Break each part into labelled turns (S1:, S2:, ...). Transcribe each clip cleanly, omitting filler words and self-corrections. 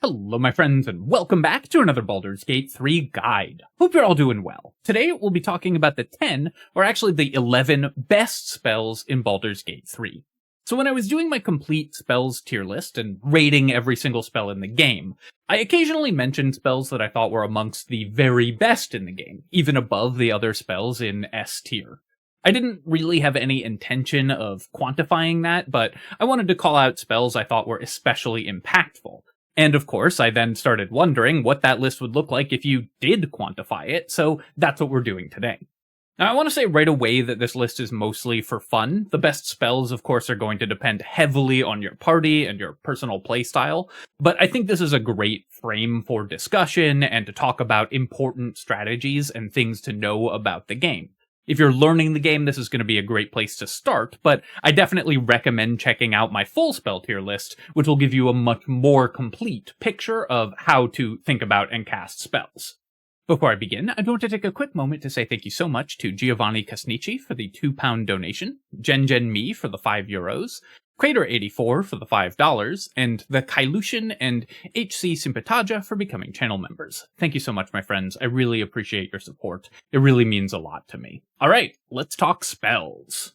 S1: Hello my friends and welcome back to another Baldur's Gate 3 guide. Hope you're all doing well. Today we'll be talking about the 10, or actually the 11 best spells in Baldur's Gate 3. So when I was doing my complete spells tier list and rating every single spell in the game, I occasionally mentioned spells that I thought were amongst the very best in the game, even above the other spells in S tier. I didn't really have any intention of quantifying that, but I wanted to call out spells I thought were especially impactful. And of course, I then started wondering what that list would look like if you did quantify it, so that's what we're doing today. Now, I want to say right away that this list is mostly for fun. The best spells, of course, are going to depend heavily on your party and your personal playstyle, but I think this is a great frame for discussion and to talk about important strategies and things to know about the game. If you're learning the game, this is going to be a great place to start, but I definitely recommend checking out my full spell tier list, which will give you a much more complete picture of how to think about and cast spells. Before I begin, I want to take a quick moment to say thank you so much to Giovanni Casnici for the £2 donation, Gen Me for the €5, Crater84 for the $5, and the Kailushan and HC Sympataja for becoming channel members. Thank you so much, my friends. I really appreciate your support. It really means a lot to me. Alright, let's talk spells.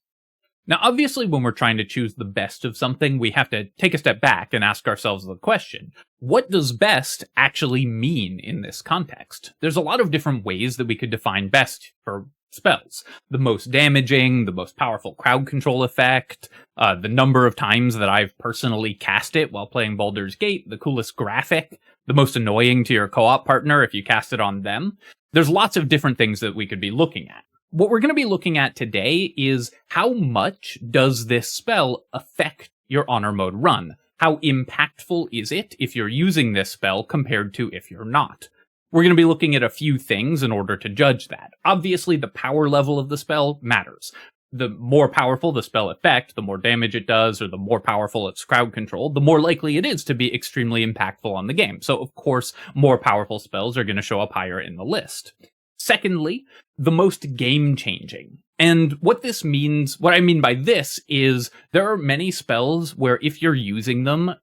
S1: Now, obviously, when we're trying to choose the best of something, we have to take a step back and ask ourselves the question, what does best actually mean in this context? There's a lot of different ways that we could define best for spells. The most damaging, the most powerful crowd control effect, the number of times that I've personally cast it while playing Baldur's Gate, the coolest graphic, the most annoying to your co-op partner if you cast it on them. There's lots of different things that we could be looking at. What we're going to be looking at today is how much does this spell affect your honor mode run? How impactful is it if you're using this spell compared to if you're not? We're going to be looking at a few things in order to judge that. Obviously, the power level of the spell matters. The more powerful the spell effect, the more damage it does, or the more powerful its crowd control, the more likely it is to be extremely impactful on the game. So, of course, more powerful spells are going to show up higher in the list. Secondly, the most game-changing. And what I mean by this is there are many spells where if you're using them,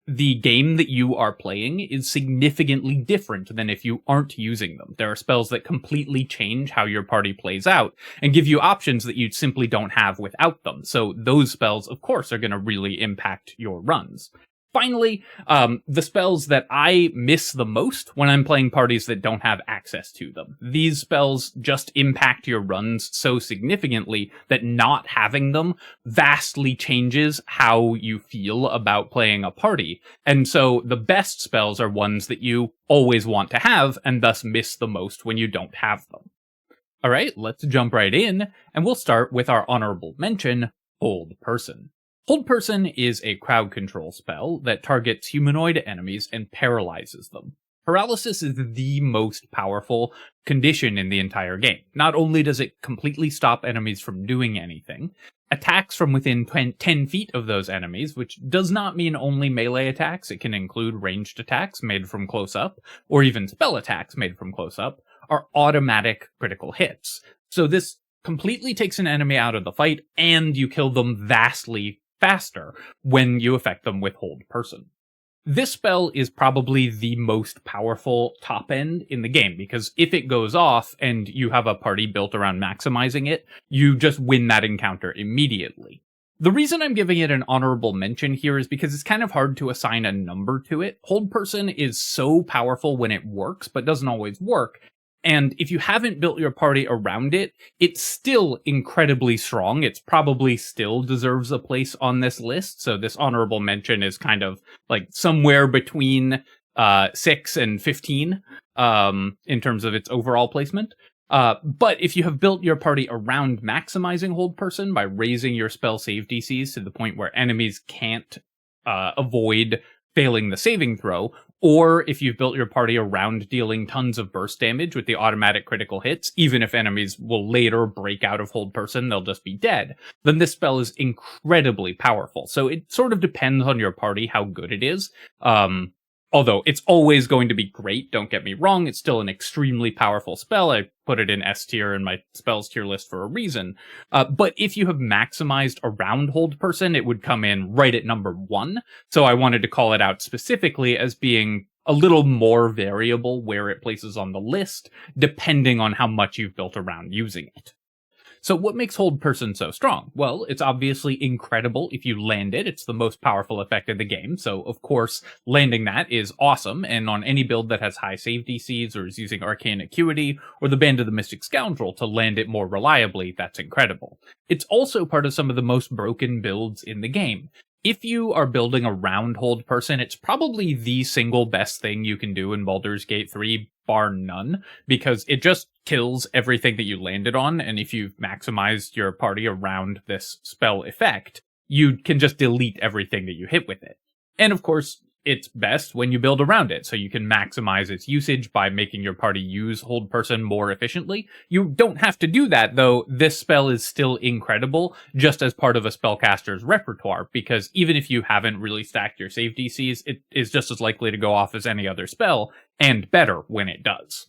S1: the game that you are playing is significantly different than if you aren't using them. There are spells that completely change how your party plays out and give you options that you simply don't have without them. So those spells, of course, are going to really impact your runs. Finally, the spells that I miss the most when I'm playing parties that don't have access to them. These spells just impact your runs so significantly that not having them vastly changes how you feel about playing a party. And so the best spells are ones that you always want to have and thus miss the most when you don't have them. Alright, let's jump right in, and we'll start with our honorable mention, Hold Person. Hold Person is a crowd control spell that targets humanoid enemies and paralyzes them. Paralysis is the most powerful condition in the entire game. Not only does it completely stop enemies from doing anything, attacks from within 10 feet of those enemies, which does not mean only melee attacks, it can include ranged attacks made from close up, or even spell attacks made from close up, are automatic critical hits. So this completely takes an enemy out of the fight, and you kill them vastly faster when you affect them with Hold Person. This spell is probably the most powerful top end in the game, because if it goes off and you have a party built around maximizing it, you just win that encounter immediately. The reason I'm giving it an honorable mention here is because it's kind of hard to assign a number to it. Hold Person is so powerful when it works, but doesn't always work. And if you haven't built your party around it, it's still incredibly strong. It's probably still deserves a place on this list. So this honorable mention is kind of like somewhere between 6 and 15 in terms of its overall placement. But if you have built your party around maximizing Hold Person by raising your spell save DCs to the point where enemies can't avoid failing the saving throw, or if you've built your party around dealing tons of burst damage with the automatic critical hits, even if enemies will later break out of Hold Person, they'll just be dead, then this spell is incredibly powerful. So it sort of depends on your party how good it is. Although it's always going to be great, don't get me wrong, it's still an extremely powerful spell. I put it in S tier in my spells tier list for a reason. But if you have maximized around hold person, it would come in right at number 1. So I wanted to call it out specifically as being a little more variable where it places on the list, depending on how much you've built around using it. So what makes Hold Person so strong? Well, it's obviously incredible if you land it. It's the most powerful effect of the game, so of course landing that is awesome, and on any build that has high save DCs or is using Arcane Acuity or the Band of the Mystic Scoundrel to land it more reliably, that's incredible. It's also part of some of the most broken builds in the game. If you are building around Hold Person, it's probably the single best thing you can do in Baldur's Gate 3, bar none, because it just kills everything that you landed on, and if you've maximized your party around this spell effect, you can just delete everything that you hit with it. And of course, it's best when you build around it, so you can maximize its usage by making your party use Hold Person more efficiently. You don't have to do that, though. This spell is still incredible, just as part of a spellcaster's repertoire, because even if you haven't really stacked your save DCs, it is just as likely to go off as any other spell, and better when it does.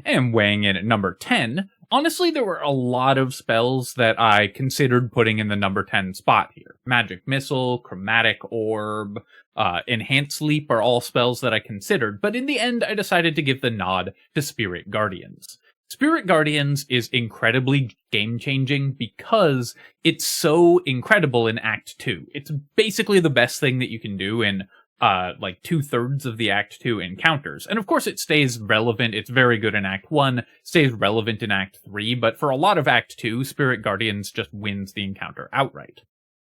S1: And weighing in at number 10, honestly, there were a lot of spells that I considered putting in the number 10 spot here. Magic Missile, Chromatic Orb, Enhanced Leap are all spells that I considered, but in the end I decided to give the nod to Spirit Guardians. Spirit Guardians is incredibly game-changing because it's so incredible in Act 2. It's basically the best thing that you can do in like 2/3 of the Act 2 encounters. And of course it stays relevant, it's very good in Act 1, stays relevant in Act 3, but for a lot of Act 2, Spirit Guardians just wins the encounter outright.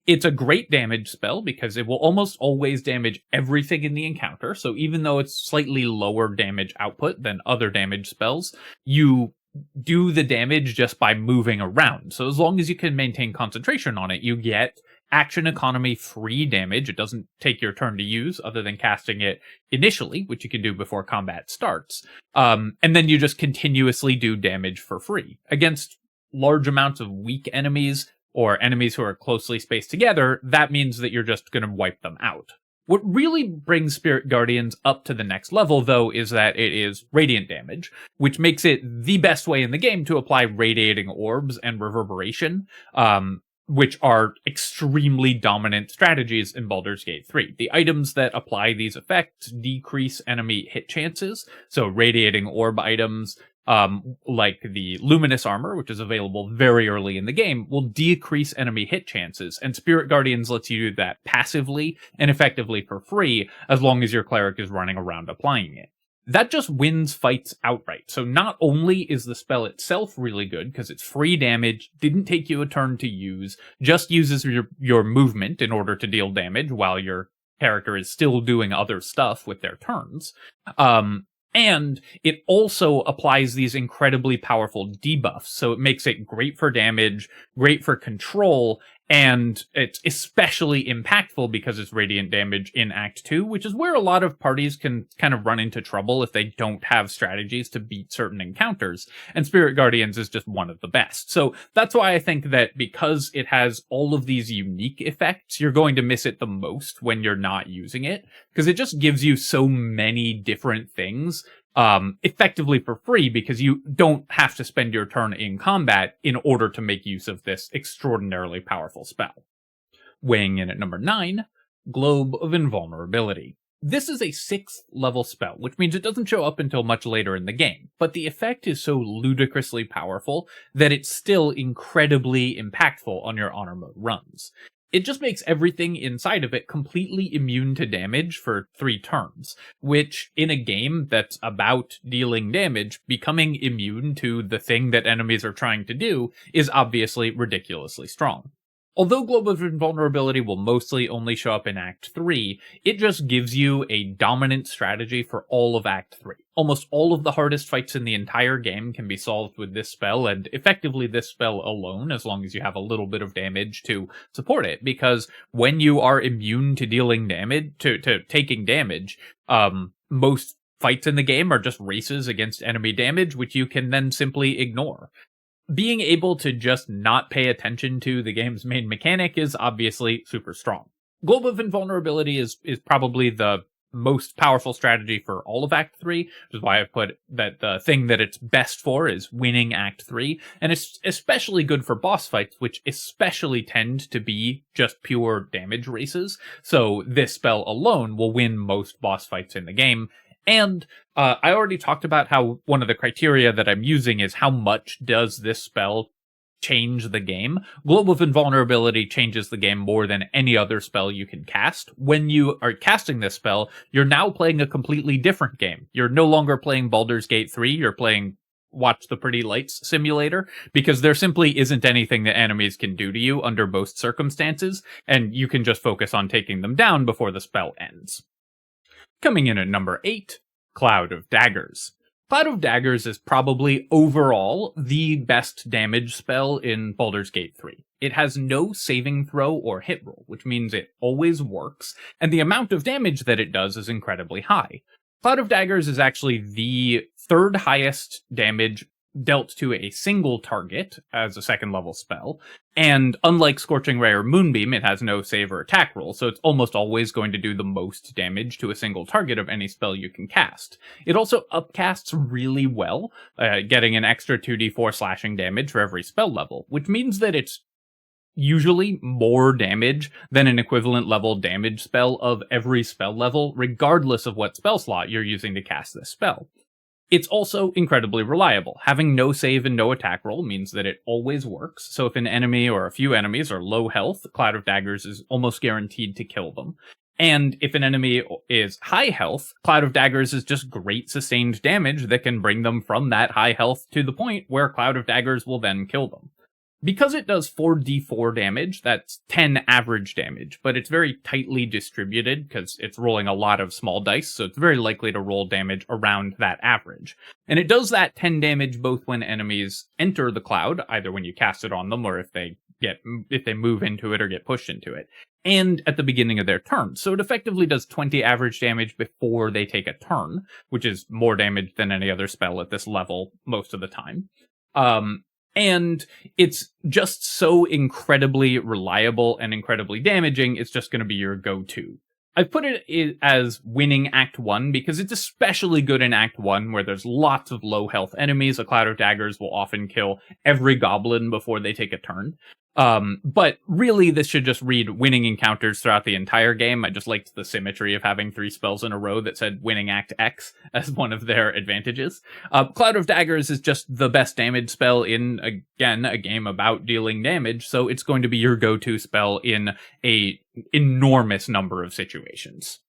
S1: It's a great damage spell because it will almost always damage everything in the encounter, so even though it's slightly lower damage output than other damage spells, you do the damage just by moving around. So as long as you can maintain concentration on it, you get action economy free damage. It doesn't take your turn to use other than casting it initially, which you can do before combat starts. And then you just continuously do damage for free. Against large amounts of weak enemies or enemies who are closely spaced together, that means that you're just going to wipe them out. What really brings Spirit Guardians up to the next level, though, is that it is radiant damage, which makes it the best way in the game to apply radiating orbs and reverberation, which are extremely dominant strategies in Baldur's Gate 3. The items that apply these effects decrease enemy hit chances, so radiating orb items, like the Luminous Armor, which is available very early in the game, will decrease enemy hit chances, and Spirit Guardians lets you do that passively and effectively for free, as long as your cleric is running around applying it. That just wins fights outright. So not only is the spell itself really good, because it's free damage, didn't take you a turn to use, just uses your movement in order to deal damage while your character is still doing other stuff with their turns, and it also applies these incredibly powerful debuffs, so it makes it great for damage, great for control, and it's especially impactful because it's radiant damage in Act 2, which is where a lot of parties can kind of run into trouble if they don't have strategies to beat certain encounters, and Spirit Guardians is just one of the best. So that's why I think that because it has all of these unique effects, you're going to miss it the most when you're not using it, because it just gives you so many different things effectively for free, because you don't have to spend your turn in combat in order to make use of this extraordinarily powerful spell. Weighing in at number 9, Globe of Invulnerability. This is a 6th level spell, which means it doesn't show up until much later in the game, but the effect is so ludicrously powerful that it's still incredibly impactful on your honor mode runs. It just makes everything inside of it completely immune to damage for 3 turns, which, in a game that's about dealing damage, becoming immune to the thing that enemies are trying to do is obviously ridiculously strong. Although Globe of Invulnerability will mostly only show up in Act 3, it just gives you a dominant strategy for all of Act 3. Almost all of the hardest fights in the entire game can be solved with this spell, and effectively this spell alone, as long as you have a little bit of damage to support it, because when you are immune to dealing damage, to taking damage, most fights in the game are just races against enemy damage, which you can then simply ignore. Being able to just not pay attention to the game's main mechanic is obviously super strong. Globe of Invulnerability is probably the most powerful strategy for all of Act 3, which is why I put that the thing that it's best for is winning Act 3, and it's especially good for boss fights, which especially tend to be just pure damage races, so this spell alone will win most boss fights in the game. And I already talked about how one of the criteria that I'm using is how much does this spell change the game. Globe of Invulnerability changes the game more than any other spell you can cast. When you are casting this spell, you're now playing a completely different game. You're no longer playing Baldur's Gate 3, you're playing Watch the Pretty Lights Simulator, because there simply isn't anything that enemies can do to you under most circumstances, and you can just focus on taking them down before the spell ends. Coming in at number 8, Cloud of Daggers. Cloud of Daggers is probably, overall, the best damage spell in Baldur's Gate 3. It has no saving throw or hit roll, which means it always works, and the amount of damage that it does is incredibly high. Cloud of Daggers is actually the third highest damage dealt to a single target as a second level spell, and unlike Scorching Ray or Moonbeam, it has no save or attack roll, so it's almost always going to do the most damage to a single target of any spell you can cast. It also upcasts really well, getting an extra 2d4 slashing damage for every spell level, which means that it's usually more damage than an equivalent level damage spell of every spell level, regardless of what spell slot you're using to cast this spell. It's also incredibly reliable. Having no save and no attack roll means that it always works, so if an enemy or a few enemies are low health, Cloud of Daggers is almost guaranteed to kill them. And if an enemy is high health, Cloud of Daggers is just great sustained damage that can bring them from that high health to the point where Cloud of Daggers will then kill them. Because it does 4d4 damage, that's 10 average damage, but it's very tightly distributed because it's rolling a lot of small dice, so it's very likely to roll damage around that average. And it does that 10 damage both when enemies enter the cloud, either when you cast it on them or if they move into it or get pushed into it, and at the beginning of their turn. So it effectively does 20 average damage before they take a turn, which is more damage than any other spell at this level most of the time. And it's just so incredibly reliable and incredibly damaging, it's just going to be your go-to. I've put it as winning Act 1 because it's especially good in Act 1 where there's lots of low health enemies. A Cloud of Daggers will often kill every goblin before they take a turn. But really this should just read winning encounters throughout the entire game. I just liked the symmetry of having 3 spells in a row that said winning Act X as one of their advantages. Cloud of Daggers is just the best damage spell in, again, a game about dealing damage, so it's going to be your go-to spell in a enormous number of situations.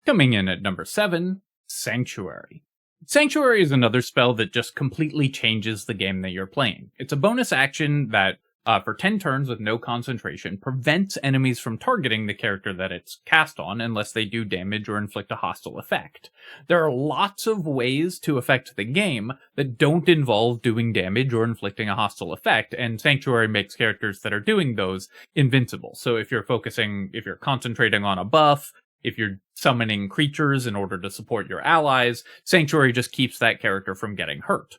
S1: Coming in at number 7, Sanctuary. Sanctuary is another spell that just completely changes the game that you're playing. It's a bonus action that for 10 turns with no concentration, prevents enemies from targeting the character that it's cast on unless they do damage or inflict a hostile effect. There are lots of ways to affect the game that don't involve doing damage or inflicting a hostile effect, and Sanctuary makes characters that are doing those invincible. So if you're concentrating on a buff, if you're summoning creatures in order to support your allies, Sanctuary just keeps that character from getting hurt.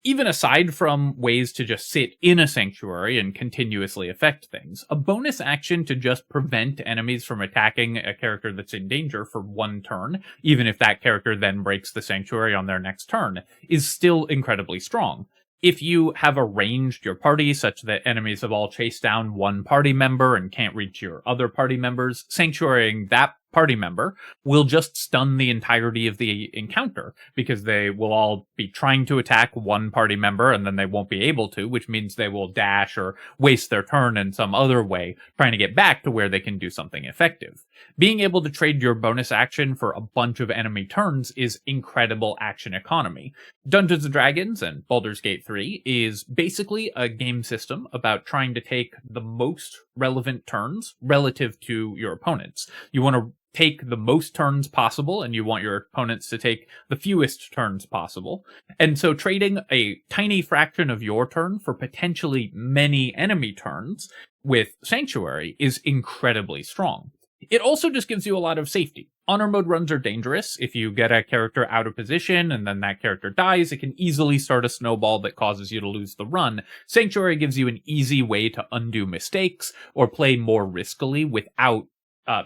S1: Even aside from ways to just sit in a sanctuary and continuously affect things, a bonus action to just prevent enemies from attacking a character that's in danger for 1 turn, even if that character then breaks the sanctuary on their next turn, is still incredibly strong. If you have arranged your party such that enemies have all chased down 1 party member and can't reach your other party members, sanctuarying that party member will just stun the entirety of the encounter because they will all be trying to attack 1 party member and then they won't be able to, which means they will dash or waste their turn in some other way trying to get back to where they can do something effective. Being able to trade your bonus action for a bunch of enemy turns is incredible action economy. Dungeons & Dragons and Baldur's Gate 3 is basically a game system about trying to take the most relevant turns relative to your opponents. You want to take the most turns possible, and you want your opponents to take the fewest turns possible. And so trading a tiny fraction of your turn for potentially many enemy turns with Sanctuary is incredibly strong. It also just gives you a lot of safety. Honor mode runs are dangerous. If you get a character out of position and then that character dies, it can easily start a snowball that causes you to lose the run. Sanctuary gives you an easy way to undo mistakes or play more riskily without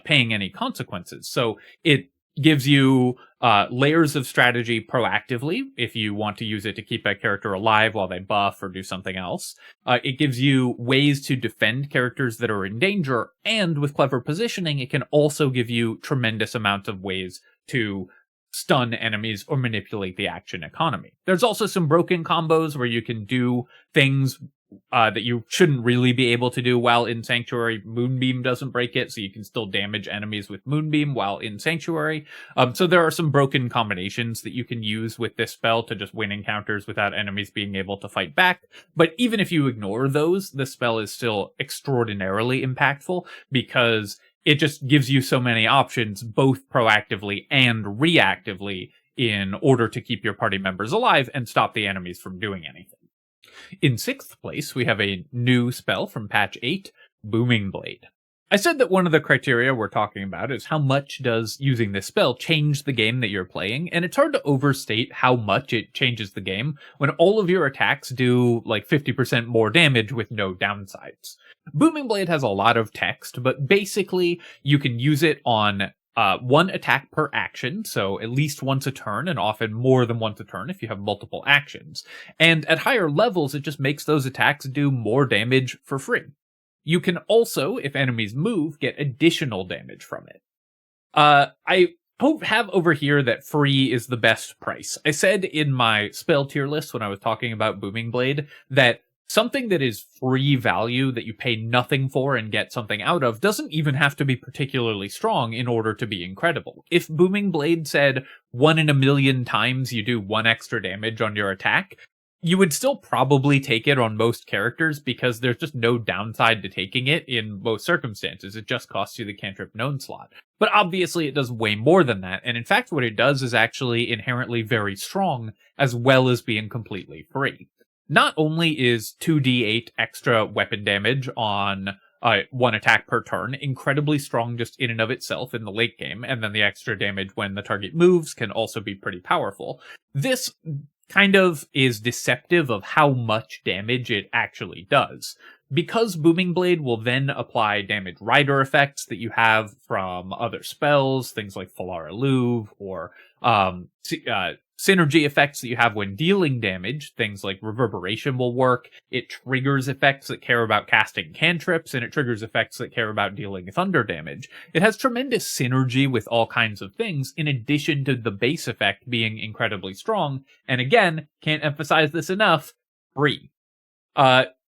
S1: paying any consequences. So it gives you layers of strategy proactively if you want to use it to keep that character alive while they buff or do something else. It gives you ways to defend characters that are in danger, and with clever positioning, it can also give you tremendous amounts of ways to stun enemies or manipulate the action economy. There's also some broken combos where you can do things that you shouldn't really be able to do while in Sanctuary. Moonbeam doesn't break it, so you can still damage enemies with Moonbeam while in Sanctuary. So there are some broken combinations that you can use with this spell to just win encounters without enemies being able to fight back. But even if you ignore those, this spell is still extraordinarily impactful because it just gives you so many options, both proactively and reactively, in order to keep your party members alive and stop the enemies from doing anything. In 6th place, we have a new spell from patch 8, Booming Blade. I said that one of the criteria we're talking about is how much does using this spell change the game that you're playing, and it's hard to overstate how much it changes the game when all of your attacks do like 50% more damage with no downsides. Booming Blade has a lot of text, but basically you can use it on one attack per action, so at least once a turn, and often more than once a turn if you have multiple actions. And at higher levels, it just makes those attacks do more damage for free. You can also, if enemies move, get additional damage from it. I have over here that free is the best price. I said in my spell tier list when I was talking about Booming Blade that something that is free value that you pay nothing for and get something out of doesn't even have to be particularly strong in order to be incredible. If Booming Blade said 1 in a million times you do 1 extra damage on your attack, you would still probably take it on most characters because there's just no downside to taking it in most circumstances. It just costs you the cantrip known slot. But obviously it does way more than that, and in fact what it does is actually inherently very strong as well as being completely free. Not only is 2d8 extra weapon damage on one attack per turn incredibly strong just in and of itself in the late game, and then the extra damage when the target moves can also be pretty powerful. This kind of is deceptive of how much damage it actually does. Because Booming Blade will then apply damage rider effects that you have from other spells, things like Falara Louv, or synergy effects that you have when dealing damage, things like Reverberation will work. It triggers effects that care about casting cantrips, and it triggers effects that care about dealing thunder damage. It has tremendous synergy with all kinds of things, in addition to the base effect being incredibly strong, and again, can't emphasize this enough, free.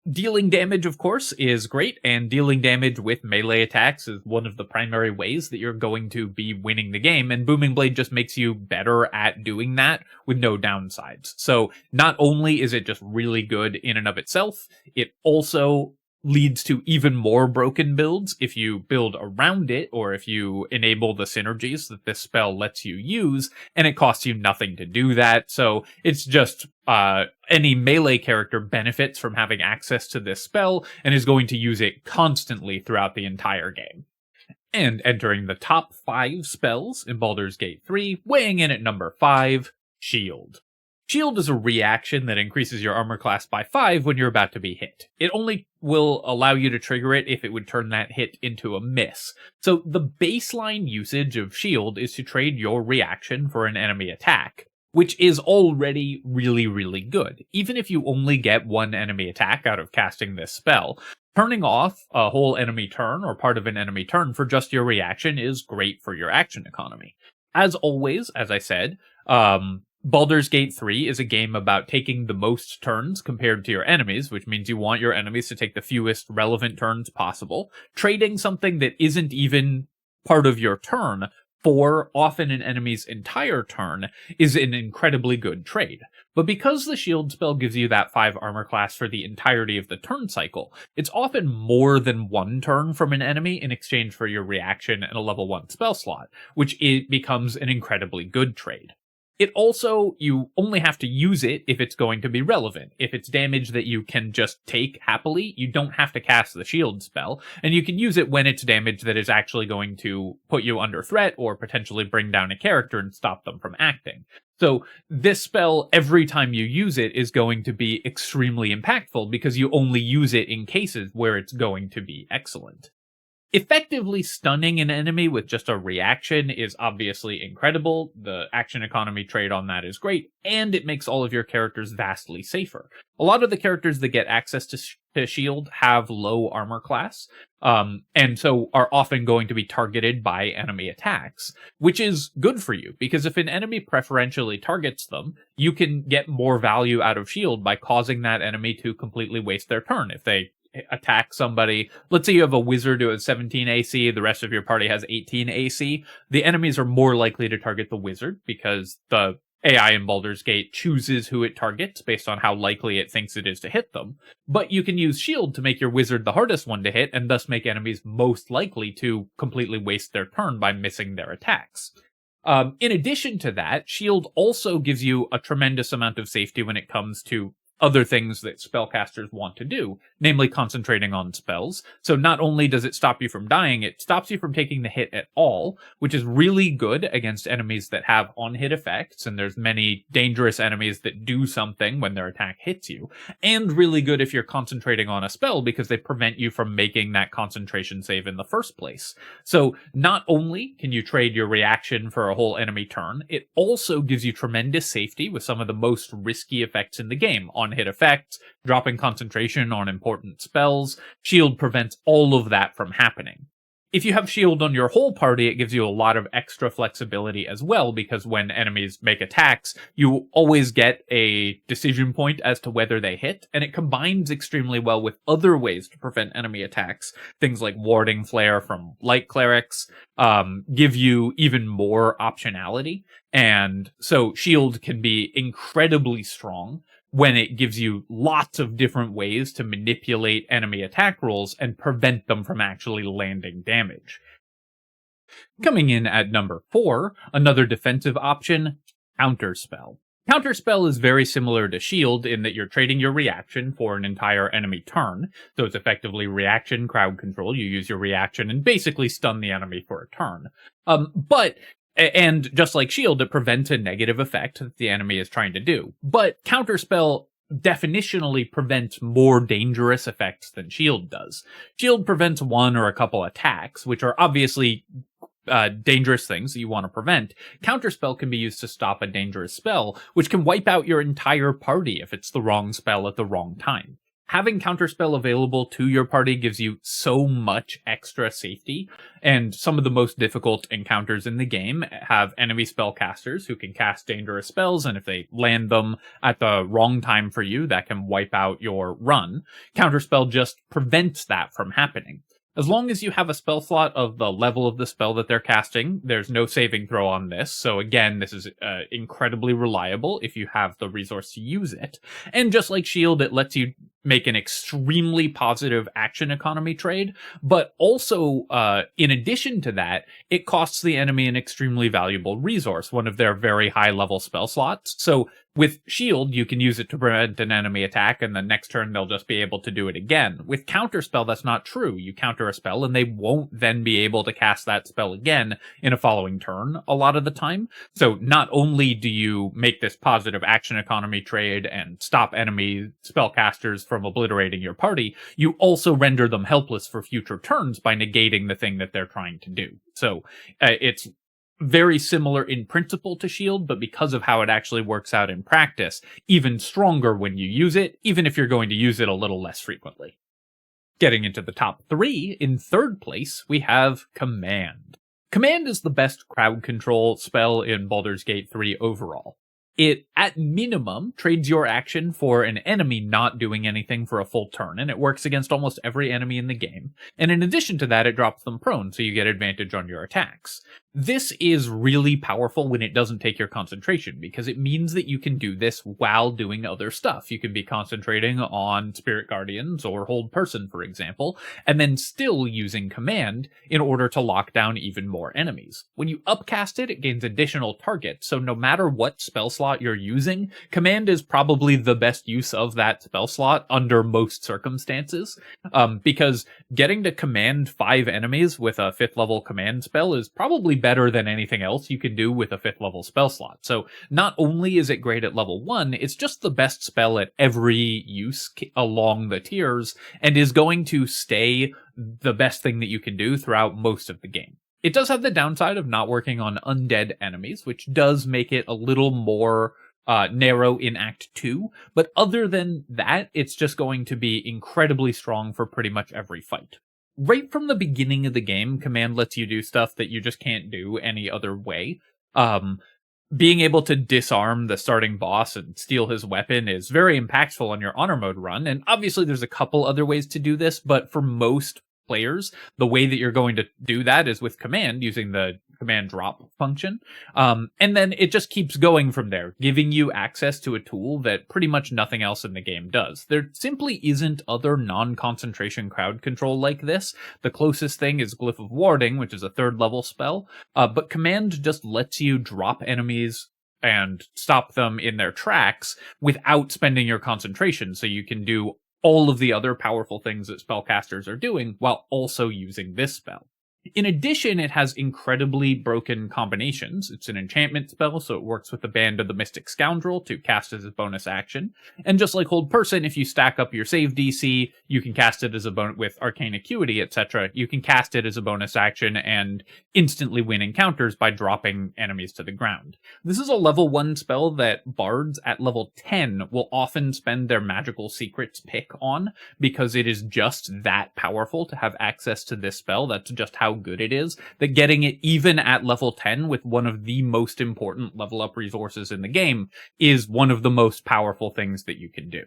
S1: Dealing damage, of course, is great, and dealing damage with melee attacks is one of the primary ways that you're going to be winning the game, and Booming Blade just makes you better at doing that with no downsides. So not only is it just really good in and of itself, it also leads to even more broken builds if you build around it, or if you enable the synergies that this spell lets you use, and it costs you nothing to do that. So it's just any melee character benefits from having access to this spell and is going to use it constantly throughout the entire game. And entering the top 5 spells in Baldur's Gate 3, weighing in at number 5, Shield. Shield is a reaction that increases your armor class by 5 when you're about to be hit. It only will allow you to trigger it if it would turn that hit into a miss. So the baseline usage of Shield is to trade your reaction for an enemy attack, which is already really, really good. Even if you only get one enemy attack out of casting this spell, turning off a whole enemy turn or part of an enemy turn for just your reaction is great for your action economy. As always, as I said, Baldur's Gate 3 is a game about taking the most turns compared to your enemies, which means you want your enemies to take the fewest relevant turns possible. Trading something that isn't even part of your turn for often an enemy's entire turn is an incredibly good trade. But because the shield spell gives you that 5 armor class for the entirety of the turn cycle, it's often more than one turn from an enemy in exchange for your reaction and a level 1 spell slot, which it becomes an incredibly good trade. It also, you only have to use it if it's going to be relevant. If it's damage that you can just take happily, you don't have to cast the shield spell, and you can use it when it's damage that is actually going to put you under threat or potentially bring down a character and stop them from acting. So this spell, every time you use it, is going to be extremely impactful because you only use it in cases where it's going to be excellent. Effectively stunning an enemy with just a reaction is obviously incredible. The action economy trade on that is great, and it makes all of your characters vastly safer. A lot of the characters that get access to shield have low armor class, and so are often going to be targeted by enemy attacks, which is good for you, because if an enemy preferentially targets them, you can get more value out of shield by causing that enemy to completely waste their turn. If they attack somebody, let's say you have a wizard who has 17 AC, the rest of your party has 18 AC, the enemies are more likely to target the wizard because the AI in Baldur's Gate chooses who it targets based on how likely it thinks it is to hit them. But you can use shield to make your wizard the hardest one to hit and thus make enemies most likely to completely waste their turn by missing their attacks. In addition to that, shield also gives you a tremendous amount of safety when it comes to other things that spellcasters want to do, namely concentrating on spells. So not only does it stop you from dying, it stops you from taking the hit at all, which is really good against enemies that have on-hit effects, and there's many dangerous enemies that do something when their attack hits you, and really good if you're concentrating on a spell because they prevent you from making that concentration save in the first place. So not only can you trade your reaction for a whole enemy turn, it also gives you tremendous safety with some of the most risky effects in the game. On-hit effects, dropping concentration on important spells. Shield prevents all of that from happening. If you have shield on your whole party, it gives you a lot of extra flexibility as well, because when enemies make attacks, you always get a decision point as to whether they hit, and it combines extremely well with other ways to prevent enemy attacks. Things like warding flare from light clerics give you even more optionality, and so shield can be incredibly strong when it gives you lots of different ways to manipulate enemy attack rolls and prevent them from actually landing damage. Coming in at number 4, another defensive option, Counterspell. Counterspell is very similar to Shield in that you're trading your reaction for an entire enemy turn, so it's effectively reaction crowd control. You use your reaction and basically stun the enemy for a turn. And just like Shield, it prevents a negative effect that the enemy is trying to do. But Counterspell definitionally prevents more dangerous effects than Shield does. Shield prevents one or a couple attacks, which are obviously dangerous things that you want to prevent. Counterspell can be used to stop a dangerous spell, which can wipe out your entire party if it's the wrong spell at the wrong time. Having Counterspell available to your party gives you so much extra safety, and some of the most difficult encounters in the game have enemy spellcasters who can cast dangerous spells, and if they land them at the wrong time for you, that can wipe out your run. Counterspell just prevents that from happening. As long as you have a spell slot of the level of the spell that they're casting, there's no saving throw on this. So again, this is incredibly reliable if you have the resource to use it. And just like Shield, it lets you make an extremely positive action economy trade, but also, in addition to that, it costs the enemy an extremely valuable resource, one of their very high-level spell slots. So with Shield, you can use it to prevent an enemy attack, and the next turn they'll just be able to do it again. With Counterspell, that's not true. You counter a spell, and they won't then be able to cast that spell again in a following turn a lot of the time. So not only do you make this positive action economy trade and stop enemy spellcasters from obliterating your party, you also render them helpless for future turns by negating the thing that they're trying to do. So it's very similar in principle to Shield, but because of how it actually works out in practice, even stronger when you use it, even if you're going to use it a little less frequently. Getting into the top 3, in third place, we have Command. Command is the best crowd control spell in Baldur's Gate 3 overall. It, at minimum, trades your action for an enemy not doing anything for a full turn, and it works against almost every enemy in the game. And in addition to that, it drops them prone, so you get advantage on your attacks. This is really powerful when it doesn't take your concentration, because it means that you can do this while doing other stuff. You can be concentrating on Spirit Guardians or Hold Person, for example, and then still using Command in order to lock down even more enemies. When you upcast it, it gains additional targets, so no matter what spell slot slot you're using, command is probably the best use of that spell slot under most circumstances, because getting to command 5 enemies with a 5th level command spell is probably better than anything else you can do with a 5th level spell slot. So not only is it great at level 1, it's just the best spell at every use along the tiers, and is going to stay the best thing that you can do throughout most of the game. It does have the downside of not working on undead enemies, which does make it a little more narrow in Act 2, but other than that, it's just going to be incredibly strong for pretty much every fight. Right from the beginning of the game, command lets you do stuff that you just can't do any other way. Being able to disarm the starting boss and steal his weapon is very impactful on your honor mode run, and obviously there's a couple other ways to do this, but for most players, the way that you're going to do that is with command, using the command drop function. And then it just keeps going from there, giving you access to a tool that pretty much nothing else in the game does. There simply isn't other non-concentration crowd control like this. The closest thing is Glyph of Warding, which is a 3rd level spell, but command just lets you drop enemies and stop them in their tracks without spending your concentration, so you can do all of the other powerful things that spellcasters are doing while also using this spell. In addition, it has incredibly broken combinations. It's an enchantment spell, so it works with the Band of the Mystic Scoundrel to cast as a bonus action. And just like Hold Person, if you stack up your save DC, you can cast it as a bonus with Arcane Acuity, etc. You can cast it as a bonus action and instantly win encounters by dropping enemies to the ground. This is a level 1 spell that bards at level 10 will often spend their magical secrets pick on, because it is just that powerful to have access to this spell. That's just how good it is, that getting it even at level 10 with one of the most important level up resources in the game is one of the most powerful things that you can do.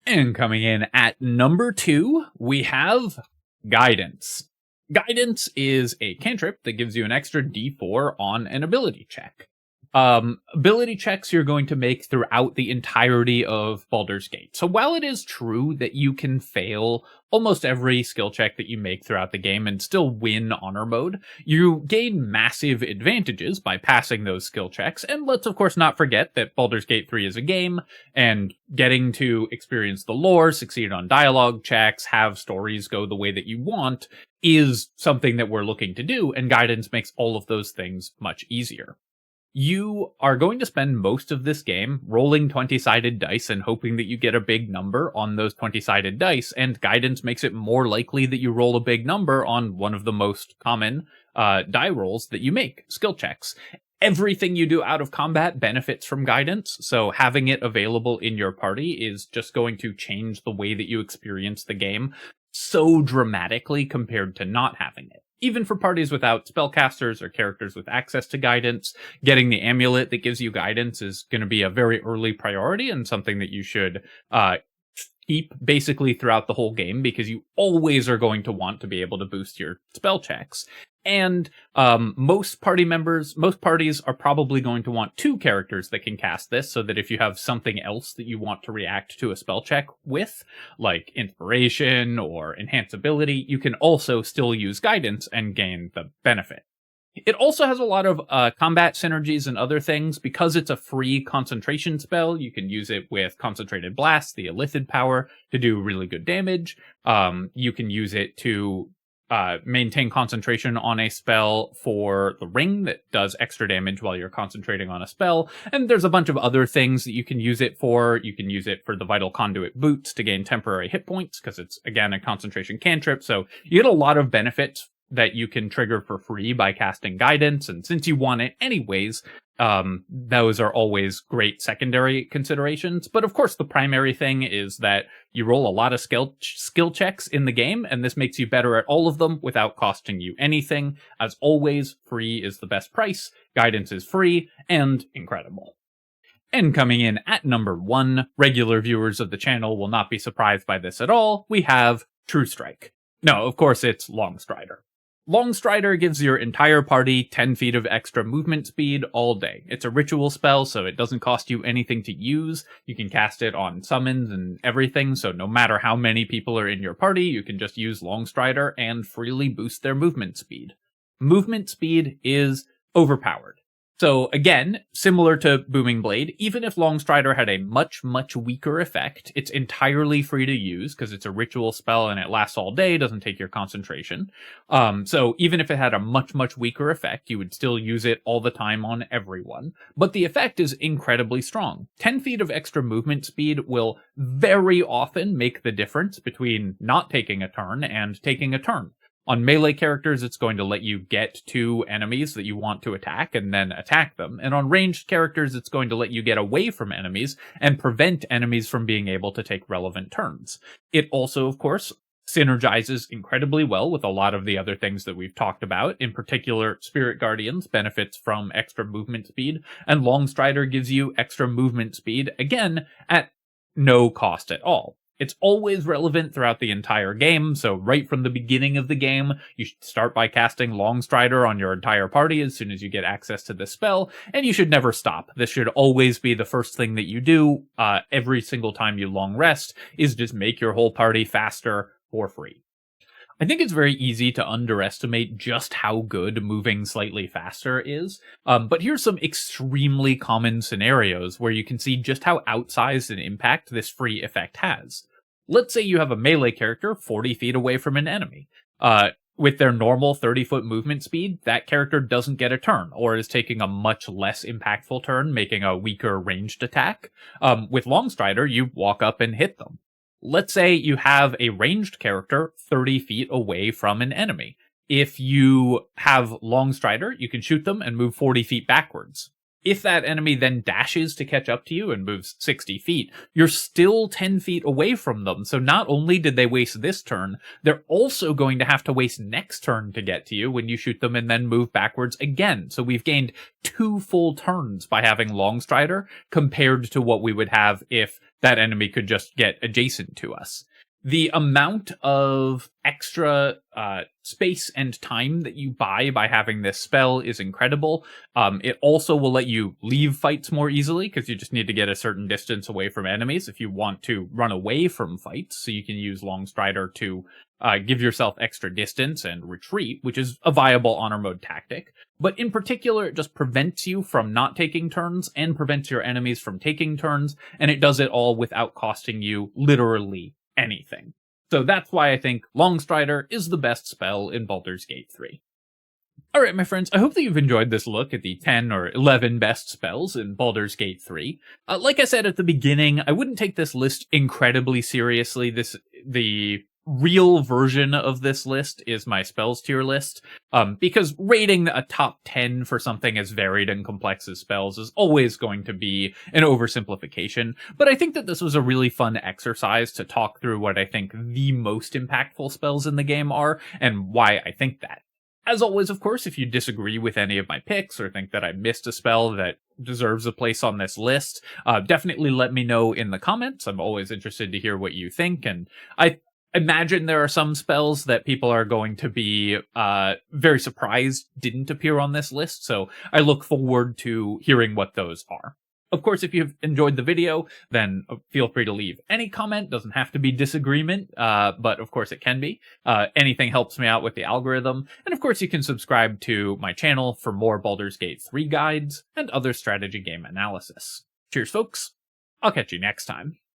S1: And coming in at number 2, we have Guidance. Guidance is a cantrip that gives you an extra d4 on an ability check. Ability checks you're going to make throughout the entirety of Baldur's Gate. So while it is true that you can fail almost every skill check that you make throughout the game and still win honor mode, you gain massive advantages by passing those skill checks. And let's of course not forget that Baldur's Gate 3 is a game, and getting to experience the lore, succeed on dialogue checks, have stories go the way that you want is something that we're looking to do, and Guidance makes all of those things much easier. You are going to spend most of this game rolling 20-sided dice and hoping that you get a big number on those 20-sided dice, and Guidance makes it more likely that you roll a big number on one of the most common die rolls that you make, skill checks. Everything you do out of combat benefits from Guidance, so having it available in your party is just going to change the way that you experience the game so dramatically compared to not having it. Even for parties without spellcasters or characters with access to Guidance, getting the amulet that gives you Guidance is going to be a very early priority and something that you should keep basically throughout the whole game, because you always are going to want to be able to boost your spell checks. And most parties are probably going to want 2 characters that can cast this, so that if you have something else that you want to react to a spell check with, like Inspiration or Enhance Ability, you can also still use Guidance and gain the benefit. It also has a lot of combat synergies and other things. Because it's a free concentration spell, you can use it with Concentrated Blast, the Illithid power, to do really good damage. You can use it to maintain concentration on a spell for the ring that does extra damage while you're concentrating on a spell. And there's a bunch of other things that you can use it for. You can use it for the Vital Conduit boots to gain temporary hit points, because it's, again, a concentration cantrip. So you get a lot of benefits that you can trigger for free by casting Guidance, and since you want it anyways, those are always great secondary considerations. But of course, the primary thing is that you roll a lot of skill checks in the game, and this makes you better at all of them without costing you anything. As always, free is the best price, Guidance is free, and incredible. And coming in at number 1, regular viewers of the channel will not be surprised by this at all, we have True Strike. No, of course it's Longstrider. Longstrider gives your entire party 10 feet of extra movement speed all day. It's a ritual spell, so it doesn't cost you anything to use. You can cast it on summons and everything, so no matter how many people are in your party, you can just use Longstrider and freely boost their movement speed. Movement speed is overpowered. So again, similar to Booming Blade, even if Longstrider had a much, much weaker effect, it's entirely free to use because it's a ritual spell and it lasts all day, doesn't take your concentration. So even if it had a much, much weaker effect, you would still use it all the time on everyone. But the effect is incredibly strong. 10 feet of extra movement speed will very often make the difference between not taking a turn and taking a turn. On melee characters, it's going to let you get to enemies that you want to attack and then attack them. And on ranged characters, it's going to let you get away from enemies and prevent enemies from being able to take relevant turns. It also, of course, synergizes incredibly well with a lot of the other things that we've talked about. In particular, Spirit Guardians benefits from extra movement speed, and Longstrider gives you extra movement speed, again, at no cost at all. It's always relevant throughout the entire game, so right from the beginning of the game, you should start by casting Longstrider on your entire party as soon as you get access to this spell, and you should never stop. This should always be the first thing that you do every single time you long rest, is just make your whole party faster for free. I think it's very easy to underestimate just how good moving slightly faster is, but here's some extremely common scenarios where you can see just how outsized an impact this free effect has. Let's say you have a melee character 40 feet away from an enemy. With their normal 30-foot movement speed, that character doesn't get a turn, or is taking a much less impactful turn, making a weaker ranged attack. With Longstrider, you walk up and hit them. Let's say you have a ranged character 30 feet away from an enemy. If you have Longstrider, you can shoot them and move 40 feet backwards. If that enemy then dashes to catch up to you and moves 60 feet, you're still 10 feet away from them. So not only did they waste this turn, they're also going to have to waste next turn to get to you when you shoot them and then move backwards again. So we've gained 2 full turns by having Longstrider compared to what we would have if that enemy could just get adjacent to us. The amount of extra space and time that you buy by having this spell is incredible. It also will let you leave fights more easily because you just need to get a certain distance away from enemies if you want to run away from fights. So you can use Longstrider to give yourself extra distance and retreat, which is a viable honor mode tactic. But in particular, it just prevents you from not taking turns and prevents your enemies from taking turns, and it does it all without costing you literally anything. So that's why I think Longstrider is the best spell in Baldur's Gate 3. Alright, my friends, I hope that you've enjoyed this look at the 10 or 11 best spells in Baldur's Gate 3. Like I said at the beginning, I wouldn't take this list incredibly seriously. The real version of this list is my spells tier list, because rating a top 10 for something as varied and complex as spells is always going to be an oversimplification, but I think that this was a really fun exercise to talk through what I think the most impactful spells in the game are, and why I think that. As always, of course, if you disagree with any of my picks or think that I missed a spell that deserves a place on this list, definitely let me know in the comments. I'm always interested to hear what you think, and I imagine there are some spells that people are going to be very surprised didn't appear on this list, so I look forward to hearing what those are. Of course, if you've enjoyed the video, then feel free to leave any comment. Doesn't have to be disagreement, but of course it can be. Anything helps me out with the algorithm. And of course, you can subscribe to my channel for more Baldur's Gate 3 guides and other strategy game analysis. Cheers, folks. I'll catch you next time.